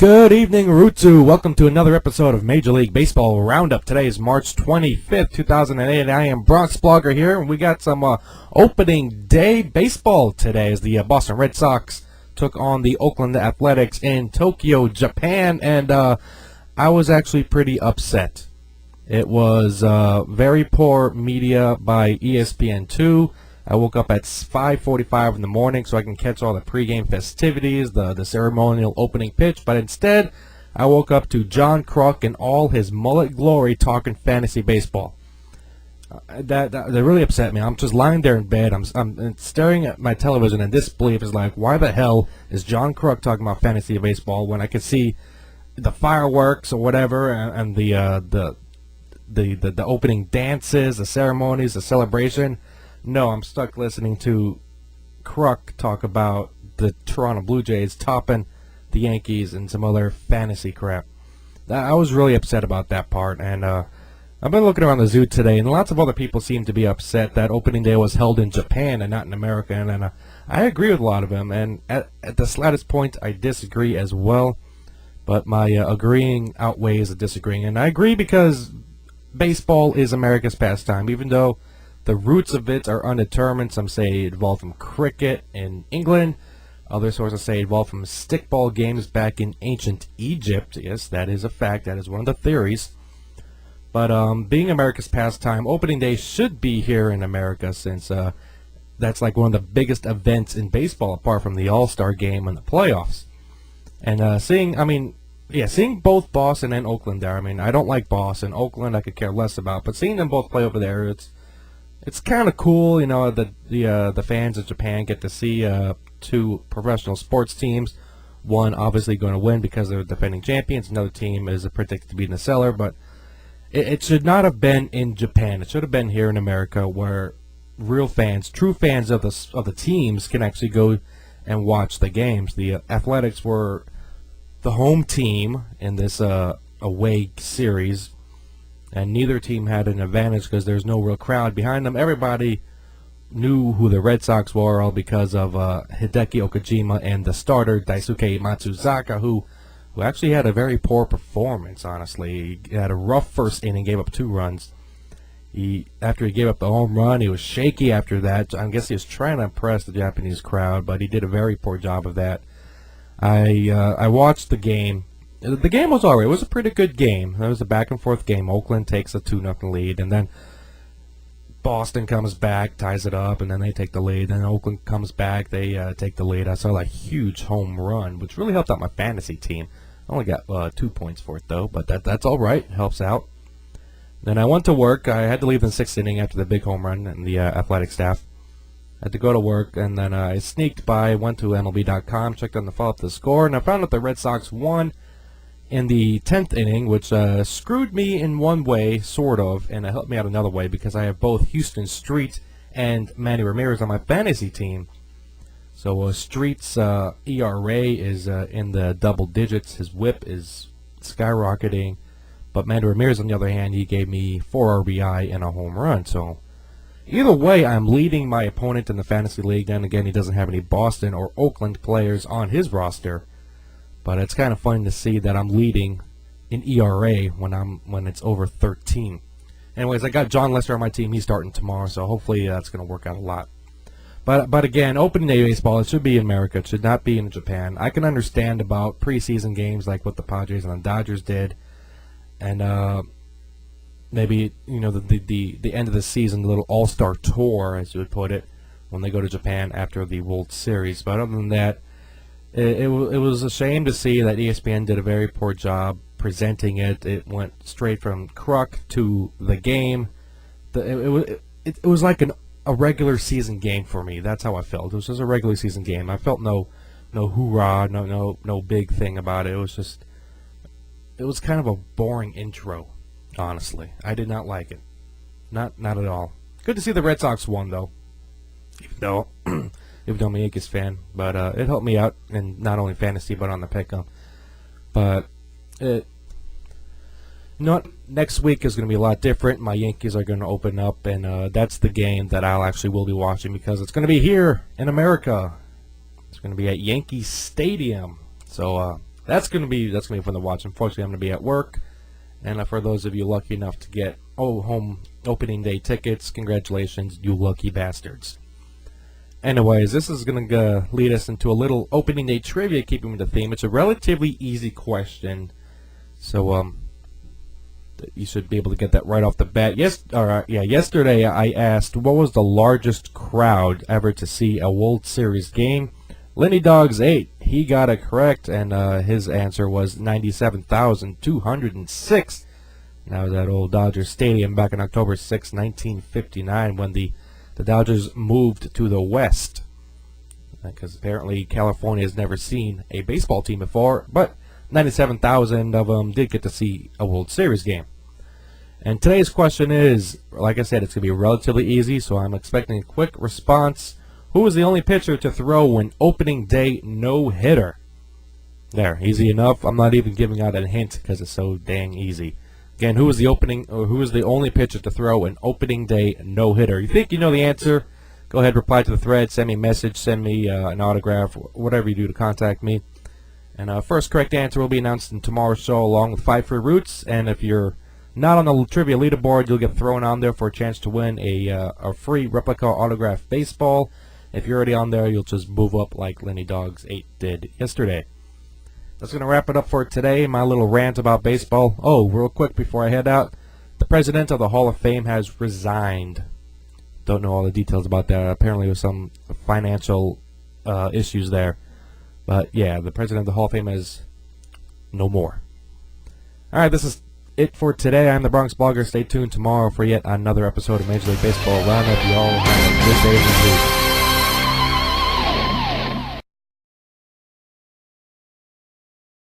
Good evening, Rutsu. Welcome to another episode of Major League Baseball Roundup. Today is March 25th, 2008. I am Bronx Blogger here, and we got some opening day baseball today as the Boston Red Sox took on the Oakland Athletics in Tokyo, Japan, and I was actually pretty upset. It was very poor media by ESPN2. I woke up at 5:45 in the morning so I can catch all the pregame festivities, the ceremonial opening pitch, but instead I woke up to John Kruk in all his mullet glory talking fantasy baseball. That really upset me. I'm just lying there in bed. I'm staring at my television in disbelief. It's like, why the hell is John Kruk talking about fantasy baseball when I could see the fireworks or whatever and the opening dances, the ceremonies, the celebration? No, I'm stuck listening to Kruk talk about the Toronto Blue Jays topping the Yankees and some other fantasy crap. I was really upset about that part, and I've been looking around the zoo today, and lots of other people seem to be upset that opening day was held in Japan and not in America, and I agree with a lot of them, and at the slightest point I disagree as well, but my agreeing outweighs the disagreeing, and I agree because baseball is America's pastime, even though the roots of it are undetermined. Some say it evolved from cricket in England. Other sources say it evolved from stickball games back in ancient Egypt. Yes, that is a fact. That is one of the theories. But being America's pastime, opening day should be here in America since that's like one of the biggest events in baseball apart from the All-Star game and the playoffs. And seeing both Boston and Oakland there, I don't like Boston. Oakland I could care less about. But seeing them both play over there, it's kind of cool, you know. The fans of Japan get to see two professional sports teams. One obviously going to win because they're defending champions. Another team is predicted to be in the cellar. But it should not have been in Japan. It should have been here in America, where real fans, true fans of the teams, can actually go and watch the games. The Athletics were the home team in this away series. And neither team had an advantage because there's no real crowd behind them. Everybody knew who the Red Sox were, all because of Hideki Okajima and the starter Daisuke Matsuzaka, who actually had a very poor performance, honestly. He had a rough first inning, gave up 2 runs. After he gave up the home run, he was shaky after that. I guess he was trying to impress the Japanese crowd, but he did a very poor job of that. I watched the game. The game was alright. It was a pretty good game. It was a back-and-forth game. Oakland takes a 2-0 lead, and then Boston comes back, ties it up, and then they take the lead. Then Oakland comes back, they take the lead. I saw a huge home run, which really helped out my fantasy team. I only got 2 points for it, though, but that's alright. It helps out. Then I went to work. I had to leave in the 6th inning after the big home run, and the athletic staff had to go to work, and then I sneaked by, went to MLB.com, checked on the follow-up the score, and I found out the Red Sox won in the 10th inning, which screwed me in one way, sort of, and it helped me out another way because I have both Houston Street and Manny Ramirez on my fantasy team. So Street's ERA is in the double digits. His whip is skyrocketing. But Manny Ramirez, on the other hand, he gave me 4 RBI and a home run. So either way, I'm leading my opponent in the fantasy league. Then again, he doesn't have any Boston or Oakland players on his roster. But it's kind of funny to see that I'm leading in ERA when it's over 13. Anyways, I got John Lester on my team. He's starting tomorrow, so hopefully that's going to work out a lot. But again, opening day baseball, it should be in America. It should not be in Japan. I can understand about preseason games like what the Padres and the Dodgers did, and maybe the end of the season, the little all-star tour, as you would put it, when they go to Japan after the World Series. But other than that, it was a shame to see that ESPN did a very poor job presenting it. It went straight from Kruk to the game. It was like a regular season game for me. That's how I felt. It was just a regular season game. I felt no hoorah, no big thing about it. It was kind of a boring intro, honestly. I did not like it. Not at all. Good to see the Red Sox won, though. Even though I'm a Yankees fan, but it helped me out in not only fantasy but on the pick-up. But next week is going to be a lot different. My Yankees are going to open up, and that's the game that I'll actually will be watching because it's going to be here in America. It's going to be at Yankee Stadium. So that's gonna be fun to watch. Unfortunately, I'm gonna be at work, and for those of you lucky enough to get home opening day tickets, congratulations, you lucky bastards. Anyways, this is gonna lead us into a little opening day trivia, keeping with the theme. It's a relatively easy question, so you should be able to get that right off the bat. Yesterday I asked what was the largest crowd ever to see a World Series game. Lenny Dogs 8, he got it correct, and his answer was 97,206. That was at old Dodger Stadium back on October 6, 1959, when the Dodgers moved to the West, because apparently California has never seen a baseball team before, but 97,000 of them did get to see a World Series game. And today's question is, like I said, it's going to be relatively easy, so I'm expecting a quick response. Who was the only pitcher to throw an opening day no-hitter? There, easy enough. I'm not even giving out a hint because it's so dang easy. Again, who was the only pitcher to throw an opening day no-hitter? You think you know the answer? Go ahead, reply to the thread, send me a message, send me an autograph, whatever you do to contact me. And first correct answer will be announced in tomorrow's show along with 5 free routes. And if you're not on the trivia leaderboard, you'll get thrown on there for a chance to win a free replica autographed baseball. If you're already on there, you'll just move up like Lenny Dogs 8 did yesterday. That's going to wrap it up for today, my little rant about baseball. Oh, real quick before I head out, the president of the Hall of Fame has resigned. Don't know all the details about that. Apparently with some financial issues there. But yeah, the president of the Hall of Fame is no more. Alright, this is it for today. I'm the Bronx Blogger. Stay tuned tomorrow for yet another episode of Major League Baseball Roundup. You all have a good day in the week.